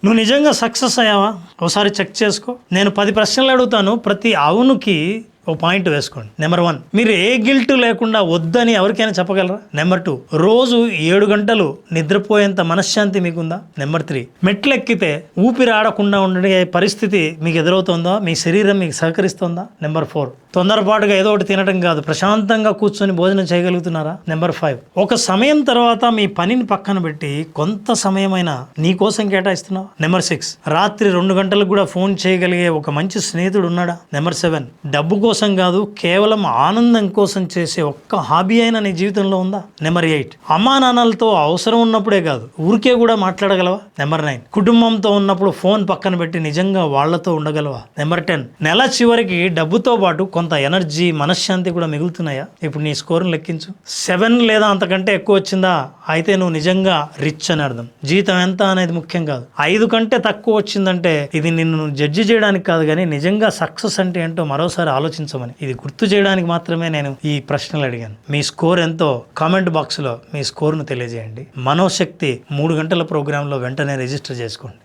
నువ్వు నిజంగా సక్సెస్ అయ్యావా ఒకసారి చెక్ చేసుకో. నేను 10 ప్రశ్నలు అడుగుతాను, ప్రతి అవునుకి ఓ పాయింట్ వేసుకోండి. నెంబర్ 1, మీరు ఏ గిల్ట్ లేకుండా వద్దని ఎవరికైనా చెప్పగలరా? నెంబర్ 2, రోజు 7 గంటలు నిద్రపోయేంత మనశ్శాంతి మీకుందా? నెంబర్ 3, మెట్లు ఎక్కితే ఊపిరి ఆడకుండా ఉండే పరిస్థితి మీకు ఎదురవుతుందా? మీ శరీరం మీకు సహకరిస్తుందా? నెంబర్ 4, తొందరపాటుగా ఏదో ఒకటి తినడం కాదు, ప్రశాంతంగా కూర్చొని భోజనం చేయగలుగుతున్నారా? నెంబర్ 5, ఒక సమయం తర్వాత మీ పనిని పక్కన పెట్టి కొంత సమయమైనా నీ కోసం కేటాయిస్తున్నావు? నెంబర్ 6, రాత్రి 2 గంటలకు కూడా ఫోన్ చేయగలిగే ఒక మంచి స్నేహితుడు ఉన్నాడా? నెంబర్ 7, డబ్బు కోసం కాదు, కేవలం ఆనందం కోసం చేసే ఒక్క హాబీ అయినా నీ జీవితంలో ఉందా? నెంబర్ 8, అమ్మా నాన్నలతో అవసరం ఉన్నప్పుడే కాదు, ఊరికే కూడా మాట్లాడగలవా? నెంబర్ 9, కుటుంబంతో ఉన్నప్పుడు ఫోన్ పక్కన పెట్టి నిజంగా వాళ్లతో ఉండగలవా? నెంబర్ 10, నెల చివరికి డబ్బుతో పాటు కొంత ఎనర్జీ, మనశ్శాంతి కూడా మిగులుతున్నాయా? ఇప్పుడు నీ స్కోర్ను లెక్కించు. 7 లేదా అంతకంటే ఎక్కువ వచ్చిందా? అయితే నువ్వు నిజంగా రిచ్ అని అర్థం. జీతం ఎంత అనేది ముఖ్యం కాదు. 5 కంటే తక్కువ వచ్చిందంటే ఇది నిన్ను జడ్జి చేయడానికి కాదు, కానీ నిజంగా సక్సెస్ అంటే ఏంటో మరోసారి ఆలోచించమని, ఇది గుర్తు చేయడానికి మాత్రమే నేను ఈ ప్రశ్నలు అడిగాను. మీ స్కోర్ ఎంతో కామెంట్ బాక్స్లో మీ స్కోర్ను తెలియజేయండి. మనోశక్తి 3 గంటల ప్రోగ్రాంలో వెంటనే రిజిస్టర్ చేసుకోండి.